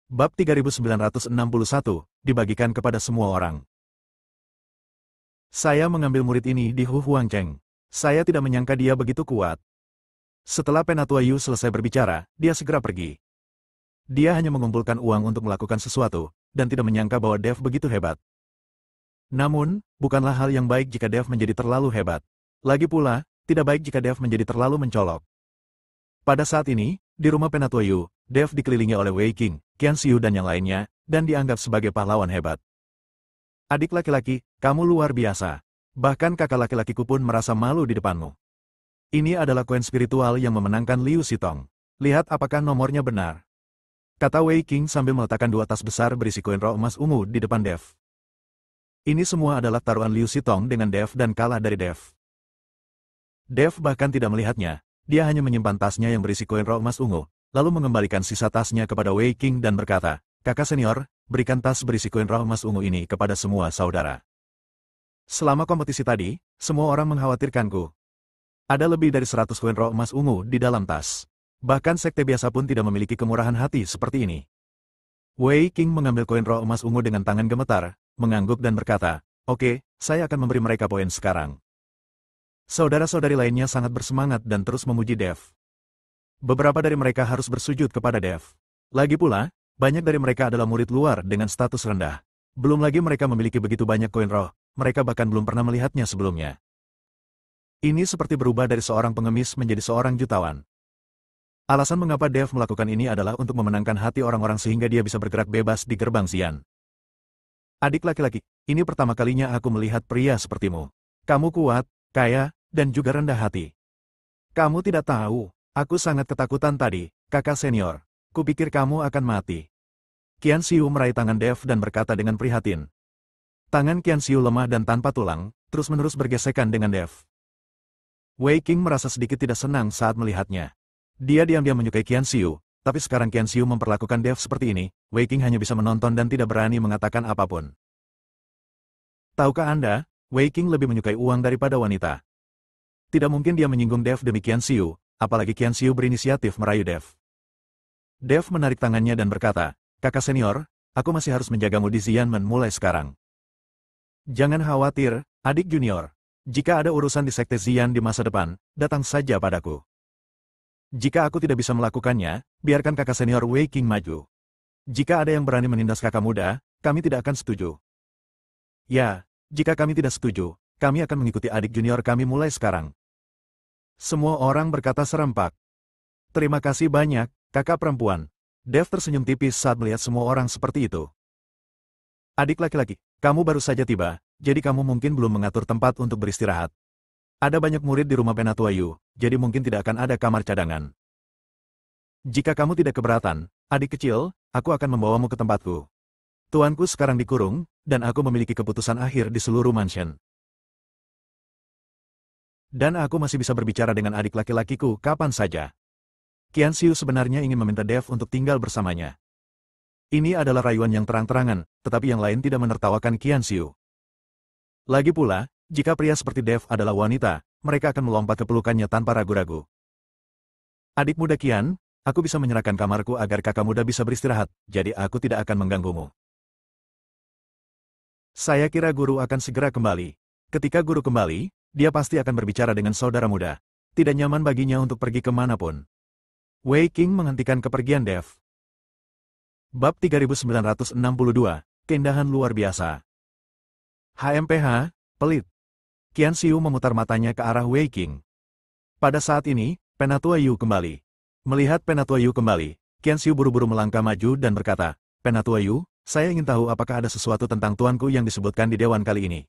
Bab 3961, dibagikan kepada semua orang. Saya mengambil murid ini di Hu Huangcheng. Saya tidak menyangka dia begitu kuat. Setelah Penatua Yu selesai berbicara, dia segera pergi. Dia hanya mengumpulkan uang untuk melakukan sesuatu, dan tidak menyangka bahwa Dev begitu hebat. Namun, bukanlah hal yang baik jika Dev menjadi terlalu hebat. Lagi pula, tidak baik jika Dev menjadi terlalu mencolok. Pada saat ini, di rumah Penatua Yu, Dev dikelilingi oleh Wei Qing, Qianxiu dan yang lainnya, dan dianggap sebagai pahlawan hebat. Adik laki-laki, kamu luar biasa. Bahkan kakak laki-lakiku pun merasa malu di depanmu. Ini adalah koin spiritual yang memenangkan Liu Xitong. Lihat apakah nomornya benar. Kata Wei Qing sambil meletakkan 2 tas besar berisi koin roh emas ungu di depan Dev. Ini semua adalah taruhan Liu Xitong dengan Dev dan kalah dari Dev. Dev bahkan tidak melihatnya, dia hanya menyimpan tasnya yang berisi koin roh emas ungu, lalu mengembalikan sisa tasnya kepada Wei Qing dan berkata, "Kakak senior, berikan tas berisi koin roh emas ungu ini kepada semua saudara." Selama kompetisi tadi, semua orang mengkhawatirkanku. Ada lebih dari 100 koin roh emas ungu di dalam tas. Bahkan sekte biasa pun tidak memiliki kemurahan hati seperti ini. Wei Qing mengambil koin roh emas ungu dengan tangan gemetar, mengangguk dan berkata, "Oke, saya akan memberi mereka poin sekarang." Saudara-saudari lainnya sangat bersemangat dan terus memuji Dev. Beberapa dari mereka harus bersujud kepada Dev. Lagi pula, banyak dari mereka adalah murid luar dengan status rendah. Belum lagi mereka memiliki begitu banyak koin roh, mereka bahkan belum pernah melihatnya sebelumnya. Ini seperti berubah dari seorang pengemis menjadi seorang jutawan. Alasan mengapa Dev melakukan ini adalah untuk memenangkan hati orang-orang sehingga dia bisa bergerak bebas di gerbang Xian. Adik laki-laki, ini pertama kalinya aku melihat pria sepertimu. Kamu kuat, kaya, dan juga rendah hati. Kamu tidak tahu, aku sangat ketakutan tadi, kakak senior. Kupikir kamu akan mati. Qianxiu meraih tangan Dev dan berkata dengan prihatin. Tangan Qianxiu lemah dan tanpa tulang, terus-menerus bergesekan dengan Dev. Wei Qing merasa sedikit tidak senang saat melihatnya. Dia diam-diam menyukai Qianxiu, tapi sekarang Qianxiu memperlakukan Dev seperti ini, Wei Qing hanya bisa menonton dan tidak berani mengatakan apapun. Tahukah Anda, Wei Qing lebih menyukai uang daripada wanita. Tidak mungkin dia menyinggung Dev demi Qianxiu, apalagi Qianxiu berinisiatif merayu Dev. Dev menarik tangannya dan berkata, "Kakak senior, aku masih harus menjagamu di Xianmen mulai sekarang. Jangan khawatir, adik junior. Jika ada urusan di Sekte Xian di masa depan, datang saja padaku. Jika aku tidak bisa melakukannya, biarkan kakak senior Wei Qing maju. Jika ada yang berani menindas kakak muda, kami tidak akan setuju. Ya, jika kami tidak setuju, kami akan mengikuti adik junior kami mulai sekarang." Semua orang berkata serempak. "Terima kasih banyak, kakak perempuan." Dev tersenyum tipis saat melihat semua orang seperti itu. "Adik laki-laki, kamu baru saja tiba, jadi kamu mungkin belum mengatur tempat untuk beristirahat. Ada banyak murid di rumah Penatua Yu, jadi mungkin tidak akan ada kamar cadangan. Jika kamu tidak keberatan, adik kecil, aku akan membawamu ke tempatku. Tuanku sekarang dikurung, dan aku memiliki keputusan akhir di seluruh mansion. Dan aku masih bisa berbicara dengan adik laki-lakiku kapan saja." Qianxiu sebenarnya ingin meminta Dev untuk tinggal bersamanya. Ini adalah rayuan yang terang-terangan, tetapi yang lain tidak menertawakan Qianxiu. Lagi pula, jika pria seperti Dev adalah wanita, mereka akan melompat ke pelukannya tanpa ragu-ragu. "Adik muda Qian, aku bisa menyerahkan kamarku agar kakak muda bisa beristirahat, jadi aku tidak akan mengganggumu. Saya kira guru akan segera kembali. Ketika guru kembali, dia pasti akan berbicara dengan saudara muda. Tidak nyaman baginya untuk pergi kemanapun." Wei Qing menghentikan kepergian Dev. Bab 3962, Keindahan Luar Biasa. HMPH, pelit. Qianxiu memutar matanya ke arah Wei Qing. Pada saat ini, Penatua Yu kembali. Melihat Penatua Yu kembali, Qianxiu buru-buru melangkah maju dan berkata, "Penatua Yu, saya ingin tahu apakah ada sesuatu tentang tuanku yang disebutkan di dewan kali ini."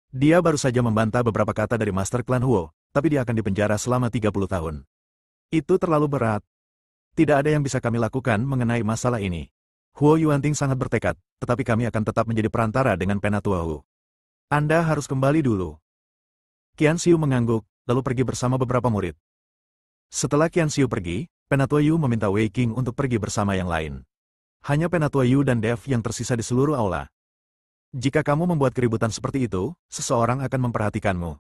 Dia baru saja membantah beberapa kata dari Master Klan Huo, tapi dia akan dipenjara selama 30 tahun. Itu terlalu berat. Tidak ada yang bisa kami lakukan mengenai masalah ini. Huo Yuanting sangat bertekad, tetapi kami akan tetap menjadi perantara dengan Penatua Hu. Anda harus kembali dulu. Qianxiu mengangguk, lalu pergi bersama beberapa murid. Setelah Qianxiu pergi, Penatua Yu meminta Wei Qing untuk pergi bersama yang lain. Hanya Penatua Yu dan Dev yang tersisa di seluruh aula. Jika kamu membuat keributan seperti itu, seseorang akan memperhatikanmu.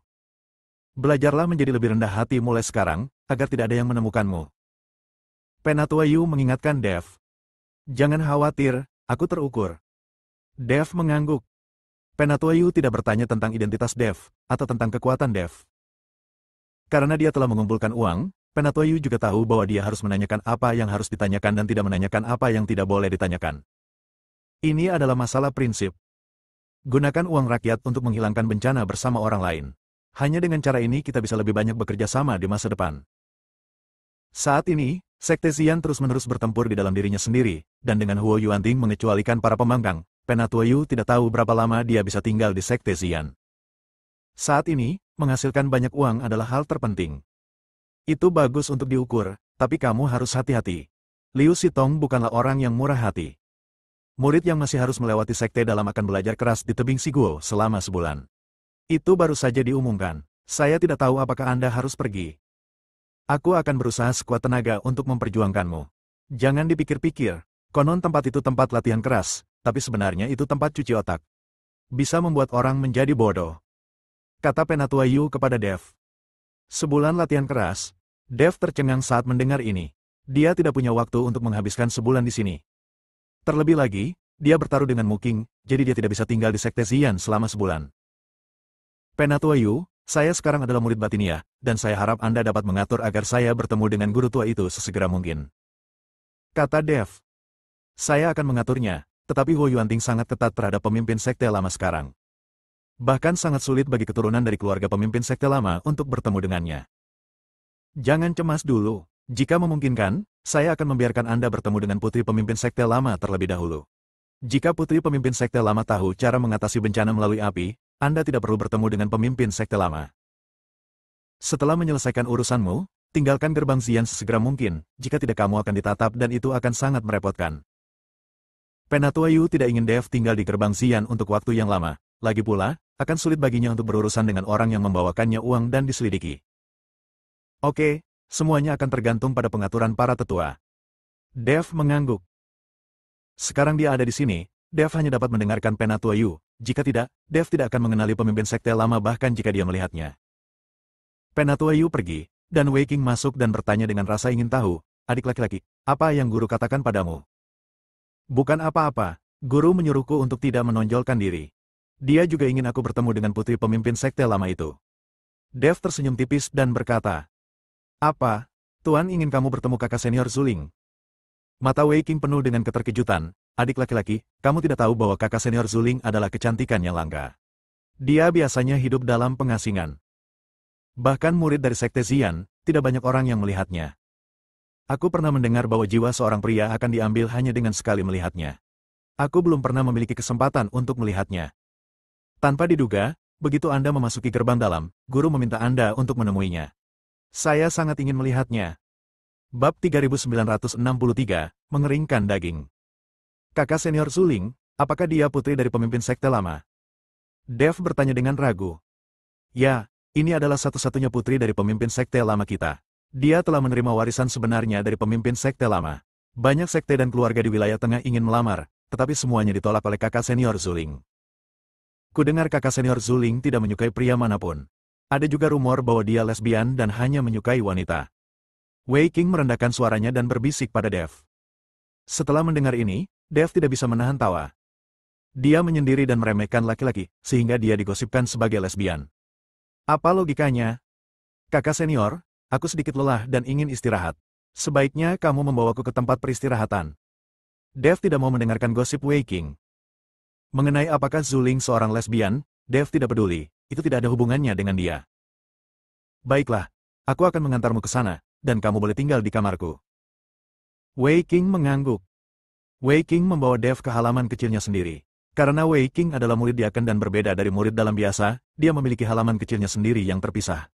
Belajarlah menjadi lebih rendah hati mulai sekarang, agar tidak ada yang menemukanmu. Penatua Yu mengingatkan Dev. Jangan khawatir, aku terukur. Dev mengangguk. Penatua Yu tidak bertanya tentang identitas Dev, atau tentang kekuatan Dev. Karena dia telah mengumpulkan uang, Penatua Yu juga tahu bahwa dia harus menanyakan apa yang harus ditanyakan dan tidak menanyakan apa yang tidak boleh ditanyakan. Ini adalah masalah prinsip. Gunakan uang rakyat untuk menghilangkan bencana bersama orang lain. Hanya dengan cara ini kita bisa lebih banyak bekerja sama di masa depan. Saat ini, Sekte Xian terus-menerus bertempur di dalam dirinya sendiri, dan dengan Huo Yuanting mengecualikan para pembangkang, Penatua Yu tidak tahu berapa lama dia bisa tinggal di Sekte Xian. Saat ini, menghasilkan banyak uang adalah hal terpenting. Itu bagus untuk diukur, tapi kamu harus hati-hati. Liu Xitong bukanlah orang yang murah hati. Murid yang masih harus melewati sekte dalam akan belajar keras di tebing Siguo selama sebulan. Itu baru saja diumumkan. Saya tidak tahu apakah Anda harus pergi. Aku akan berusaha sekuat tenaga untuk memperjuangkanmu. Jangan dipikir-pikir, konon tempat itu tempat latihan keras, tapi sebenarnya itu tempat cuci otak. Bisa membuat orang menjadi bodoh. Kata Penatua Yu kepada Dev. Sebulan latihan keras. Dev tercengang saat mendengar ini. Dia tidak punya waktu untuk menghabiskan sebulan di sini. Terlebih lagi, dia bertaruh dengan Mu Qing, jadi dia tidak bisa tinggal di Sekte Xian selama sebulan. Penatua Yu, saya sekarang adalah murid Batinia, dan saya harap Anda dapat mengatur agar saya bertemu dengan guru tua itu sesegera mungkin. Kata Dev. Saya akan mengaturnya, tetapi Huo Yuanting sangat ketat terhadap pemimpin sekte lama sekarang. Bahkan sangat sulit bagi keturunan dari keluarga pemimpin sekte lama untuk bertemu dengannya. Jangan cemas dulu. Jika memungkinkan, saya akan membiarkan Anda bertemu dengan putri pemimpin sekte lama terlebih dahulu. Jika putri pemimpin sekte lama tahu cara mengatasi bencana melalui api, Anda tidak perlu bertemu dengan pemimpin sekte lama. Setelah menyelesaikan urusanmu, tinggalkan gerbang Xian sesegera mungkin, jika tidak kamu akan ditatap dan itu akan sangat merepotkan. Penatua Yu tidak ingin Dev tinggal di gerbang Xian untuk waktu yang lama, lagi pula, akan sulit baginya untuk berurusan dengan orang yang membawakannya uang dan diselidiki. Oke, semuanya akan tergantung pada pengaturan para tetua. Dev mengangguk. Sekarang dia ada di sini, Dev hanya dapat mendengarkan Penatua Yu. Jika tidak, Dev tidak akan mengenali pemimpin sekte lama bahkan jika dia melihatnya. Penatua Yu pergi, dan Wei Qing masuk dan bertanya dengan rasa ingin tahu, adik laki-laki, apa yang guru katakan padamu? Bukan apa-apa, guru menyuruhku untuk tidak menonjolkan diri. Dia juga ingin aku bertemu dengan putri pemimpin sekte lama itu. Dev tersenyum tipis dan berkata, apa? Tuan ingin kamu bertemu kakak senior Zuling? Mata Wei Qing penuh dengan keterkejutan. Adik laki-laki, kamu tidak tahu bahwa kakak senior Zuling adalah kecantikan yang langka. Dia biasanya hidup dalam pengasingan. Bahkan murid dari Sekte Xian, tidak banyak orang yang melihatnya. Aku pernah mendengar bahwa jiwa seorang pria akan diambil hanya dengan sekali melihatnya. Aku belum pernah memiliki kesempatan untuk melihatnya. Tanpa diduga, begitu Anda memasuki gerbang dalam, guru meminta Anda untuk menemuinya. Saya sangat ingin melihatnya. Bab 3963, mengeringkan daging. Kakak senior Zuling, apakah dia putri dari pemimpin sekte lama? Dev bertanya dengan ragu. Ya, ini adalah satu-satunya putri dari pemimpin sekte lama kita. Dia telah menerima warisan sebenarnya dari pemimpin sekte lama. Banyak sekte dan keluarga di wilayah tengah ingin melamar, tetapi semuanya ditolak oleh kakak senior Zuling. Kudengar kakak senior Zuling tidak menyukai pria manapun. Ada juga rumor bahwa dia lesbian dan hanya menyukai wanita. Wei Qing merendahkan suaranya dan berbisik pada Dev. Setelah mendengar ini, Dev tidak bisa menahan tawa. Dia menyendiri dan meremehkan laki-laki, sehingga dia digosipkan sebagai lesbian. Apa logikanya? Kakak senior, aku sedikit lelah dan ingin istirahat. Sebaiknya kamu membawaku ke tempat peristirahatan. Dev tidak mau mendengarkan gosip Wei Qing. Mengenai apakah Zuling seorang lesbian, Dev tidak peduli, itu tidak ada hubungannya dengan dia. Baiklah, aku akan mengantarmu ke sana, dan kamu boleh tinggal di kamarku. Wei Qing mengangguk. Wei Qing membawa Dev ke halaman kecilnya sendiri. Karena Wei Qing adalah murid diaken dan berbeda dari murid dalam biasa, dia memiliki halaman kecilnya sendiri yang terpisah.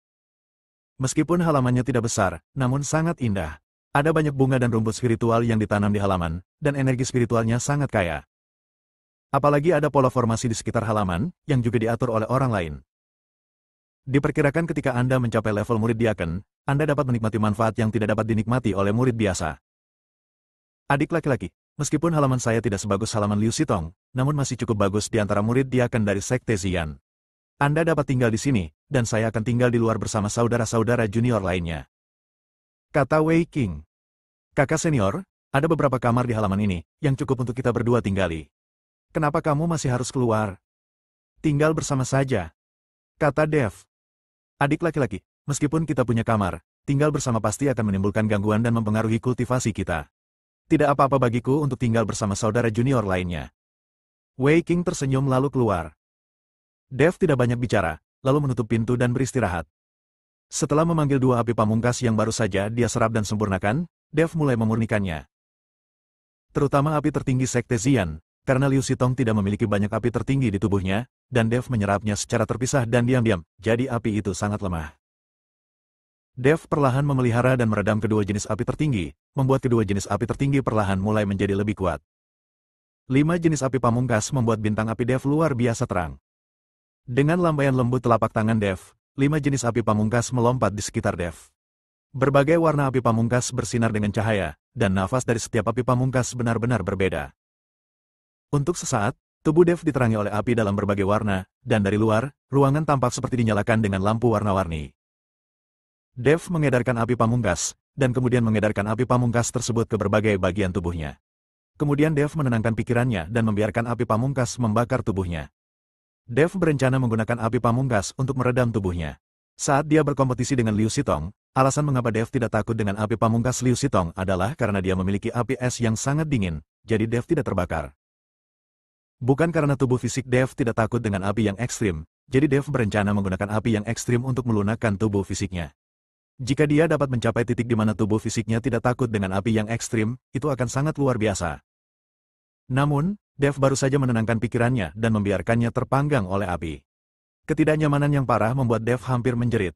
Meskipun halamannya tidak besar, namun sangat indah. Ada banyak bunga dan rumput spiritual yang ditanam di halaman, dan energi spiritualnya sangat kaya. Apalagi ada pola formasi di sekitar halaman, yang juga diatur oleh orang lain. Diperkirakan ketika Anda mencapai level murid diaken, Anda dapat menikmati manfaat yang tidak dapat dinikmati oleh murid biasa. Adik laki-laki, meskipun halaman saya tidak sebagus halaman Liu Xitong, namun masih cukup bagus di antara murid diaken dari Sekte Xian. Anda dapat tinggal di sini, dan saya akan tinggal di luar bersama saudara-saudara junior lainnya. Kata Wei Qing. Kakak senior, Ada beberapa kamar di halaman ini, yang cukup untuk kita berdua tinggali. Kenapa kamu masih harus keluar? Tinggal bersama saja, kata Dev. Adik laki-laki, meskipun kita punya kamar, tinggal bersama pasti akan menimbulkan gangguan dan mempengaruhi kultivasi kita. Tidak apa-apa bagiku untuk tinggal bersama saudara junior lainnya. Wei Qing tersenyum lalu keluar. Dev tidak banyak bicara, lalu menutup pintu dan beristirahat. Setelah memanggil dua api pamungkas yang baru saja dia serap dan sempurnakan, Dev mulai memurnikannya. Terutama api tertinggi Sekte Xian, karena Liu Xitong tidak memiliki banyak api tertinggi di tubuhnya, dan Dev menyerapnya secara terpisah dan diam-diam, jadi api itu sangat lemah. Dev perlahan memelihara dan meredam kedua jenis api tertinggi, membuat kedua jenis api tertinggi perlahan mulai menjadi lebih kuat. 5 jenis api pamungkas membuat bintang api Dev luar biasa terang. Dengan lambaian lembut telapak tangan Dev, 5 jenis api pamungkas melompat di sekitar Dev. Berbagai warna api pamungkas bersinar dengan cahaya, dan nafas dari setiap api pamungkas benar-benar berbeda. Untuk sesaat, tubuh Dev diterangi oleh api dalam berbagai warna, dan dari luar, ruangan tampak seperti dinyalakan dengan lampu warna-warni. Dev mengedarkan api pamungkas, dan kemudian mengedarkan api pamungkas tersebut ke berbagai bagian tubuhnya. Kemudian Dev menenangkan pikirannya dan membiarkan api pamungkas membakar tubuhnya. Dev berencana menggunakan api pamungkas untuk meredam tubuhnya. Saat dia berkompetisi dengan Liu Xitong, alasan mengapa Dev tidak takut dengan api pamungkas Liu Xitong adalah karena dia memiliki api es yang sangat dingin, jadi Dev tidak terbakar. Bukan karena tubuh fisik Dev tidak takut dengan api yang ekstrim, jadi Dev berencana menggunakan api yang ekstrim untuk melunakkan tubuh fisiknya. Jika dia dapat mencapai titik di mana tubuh fisiknya tidak takut dengan api yang ekstrim, itu akan sangat luar biasa. Namun, Dev baru saja menenangkan pikirannya dan membiarkannya terpanggang oleh api. Ketidaknyamanan yang parah membuat Dev hampir menjerit.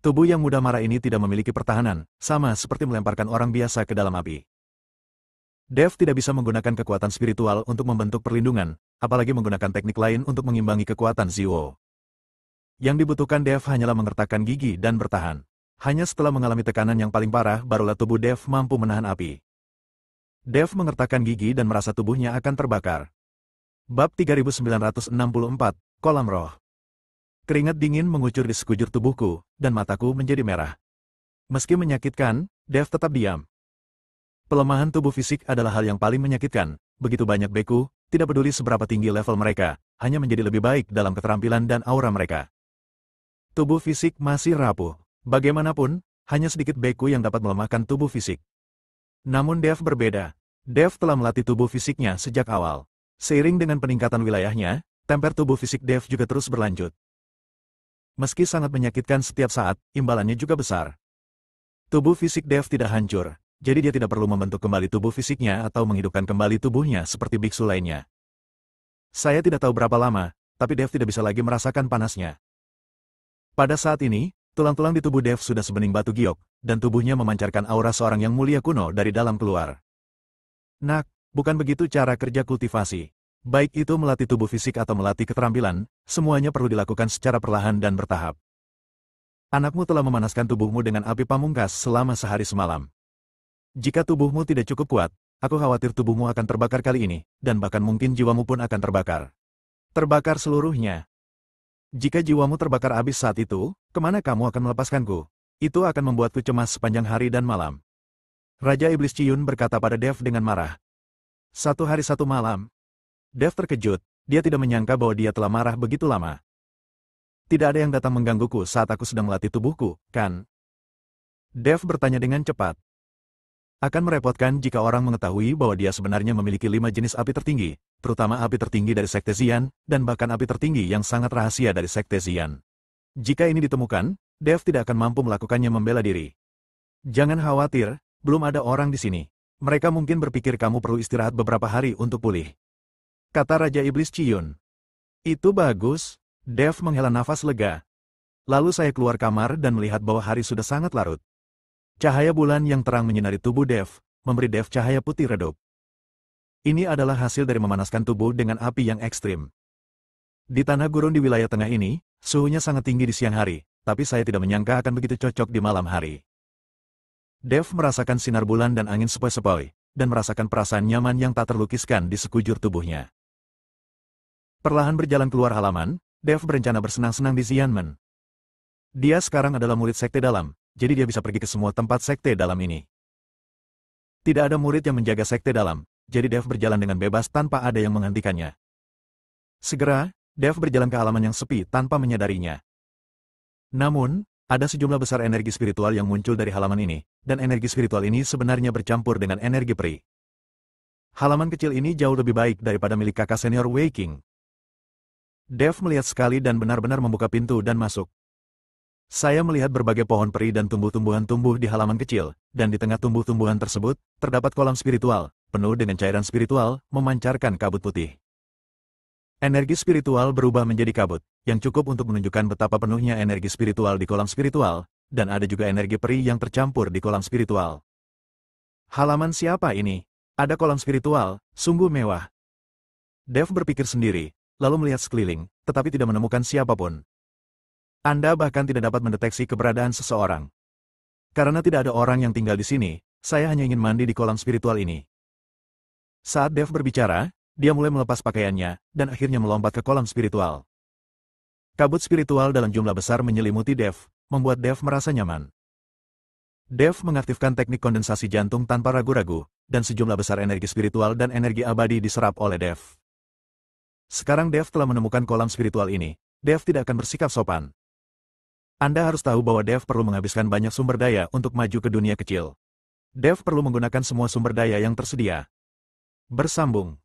Tubuh yang mudah marah ini tidak memiliki pertahanan, sama seperti melemparkan orang biasa ke dalam api. Dev tidak bisa menggunakan kekuatan spiritual untuk membentuk perlindungan, apalagi menggunakan teknik lain untuk mengimbangi kekuatan Ziwo. Yang dibutuhkan Dev hanyalah mengertakkan gigi dan bertahan. Hanya setelah mengalami tekanan yang paling parah, barulah tubuh Dev mampu menahan api. Dev mengertakkan gigi dan merasa tubuhnya akan terbakar. Bab 3964, Kolam Roh. Keringat dingin mengucur di sekujur tubuhku, dan mataku menjadi merah. Meski menyakitkan, Dev tetap diam. Pelemahan tubuh fisik adalah hal yang paling menyakitkan, begitu banyak beku, tidak peduli seberapa tinggi level mereka, hanya menjadi lebih baik dalam keterampilan dan aura mereka. Tubuh fisik masih rapuh. Bagaimanapun, hanya sedikit beku yang dapat melemahkan tubuh fisik. Namun Dev berbeda. Dev telah melatih tubuh fisiknya sejak awal. Seiring dengan peningkatan wilayahnya, temper tubuh fisik Dev juga terus berlanjut. Meski sangat menyakitkan setiap saat, imbalannya juga besar. Tubuh fisik Dev tidak hancur, jadi dia tidak perlu membentuk kembali tubuh fisiknya atau menghidupkan kembali tubuhnya seperti biksu lainnya. Saya tidak tahu berapa lama, tapi Dev tidak bisa lagi merasakan panasnya. Pada saat ini, tulang-tulang di tubuh Dev sudah sebening batu giok, dan tubuhnya memancarkan aura seorang yang mulia kuno dari dalam keluar. Nak, bukan begitu cara kerja kultivasi. Baik itu melatih tubuh fisik atau melatih keterampilan, semuanya perlu dilakukan secara perlahan dan bertahap. Anakmu telah memanaskan tubuhmu dengan api pamungkas selama sehari semalam. Jika tubuhmu tidak cukup kuat, aku khawatir tubuhmu akan terbakar kali ini, dan bahkan mungkin jiwamu pun akan terbakar. Terbakar seluruhnya. Jika jiwamu terbakar habis saat itu, kemana kamu akan melepaskanku? Itu akan membuatku cemas sepanjang hari dan malam. Raja Iblis Ciyun berkata pada Dev dengan marah. 1 hari 1 malam. Dev terkejut, dia tidak menyangka bahwa dia telah marah begitu lama. Tidak ada yang datang menggangguku saat aku sedang melatih tubuhku, kan? Dev bertanya dengan cepat. Akan merepotkan jika orang mengetahui bahwa dia sebenarnya memiliki 5 jenis api tertinggi, terutama api tertinggi dari Sekte Xian, dan bahkan api tertinggi yang sangat rahasia dari Sekte Xian. Jika ini ditemukan, Dev tidak akan mampu melakukannya membela diri. Jangan khawatir, belum ada orang di sini. Mereka mungkin berpikir kamu perlu istirahat beberapa hari untuk pulih. Kata Raja Iblis Ciyun. Itu bagus. Dev menghela nafas lega. Lalu saya keluar kamar dan melihat bahwa hari sudah sangat larut. Cahaya bulan yang terang menyinari tubuh Dev, memberi Dev cahaya putih redup. Ini adalah hasil dari memanaskan tubuh dengan api yang ekstrim. Di tanah gurun di wilayah tengah ini, suhunya sangat tinggi di siang hari, tapi saya tidak menyangka akan begitu cocok di malam hari. Dev merasakan sinar bulan dan angin sepoi-sepoi, dan merasakan perasaan nyaman yang tak terlukiskan di sekujur tubuhnya. Perlahan berjalan keluar halaman, Dev berencana bersenang-senang di Xianmen. Dia sekarang adalah murid sekte dalam, jadi dia bisa pergi ke semua tempat sekte dalam ini. Tidak ada murid yang menjaga sekte dalam, jadi Dev berjalan dengan bebas tanpa ada yang menghentikannya. Segera, Dev berjalan ke halaman yang sepi tanpa menyadarinya. Namun, ada sejumlah besar energi spiritual yang muncul dari halaman ini, dan energi spiritual ini sebenarnya bercampur dengan energi peri. Halaman kecil ini jauh lebih baik daripada milik kakak senior Wei Qing. Dev melihat sekali dan benar-benar membuka pintu dan masuk. Saya melihat berbagai pohon peri dan tumbuh-tumbuhan tumbuh di halaman kecil, dan di tengah tumbuh-tumbuhan tersebut, terdapat kolam spiritual, penuh dengan cairan spiritual, memancarkan kabut putih. Energi spiritual berubah menjadi kabut, yang cukup untuk menunjukkan betapa penuhnya energi spiritual di kolam spiritual, dan ada juga energi peri yang tercampur di kolam spiritual. Halaman siapa ini? Ada kolam spiritual, sungguh mewah. Dev berpikir sendiri, lalu melihat sekeliling, tetapi tidak menemukan siapapun. Anda bahkan tidak dapat mendeteksi keberadaan seseorang. Karena tidak ada orang yang tinggal di sini, saya hanya ingin mandi di kolam spiritual ini. Saat Dev berbicara, dia mulai melepas pakaiannya, dan akhirnya melompat ke kolam spiritual. Kabut spiritual dalam jumlah besar menyelimuti Dev, membuat Dev merasa nyaman. Dev mengaktifkan teknik kondensasi jantung tanpa ragu-ragu, dan sejumlah besar energi spiritual dan energi abadi diserap oleh Dev. Sekarang Dev telah menemukan kolam spiritual ini, Dev tidak akan bersikap sopan. Anda harus tahu bahwa Dev perlu menghabiskan banyak sumber daya untuk maju ke dunia kecil. Dev perlu menggunakan semua sumber daya yang tersedia. Bersambung.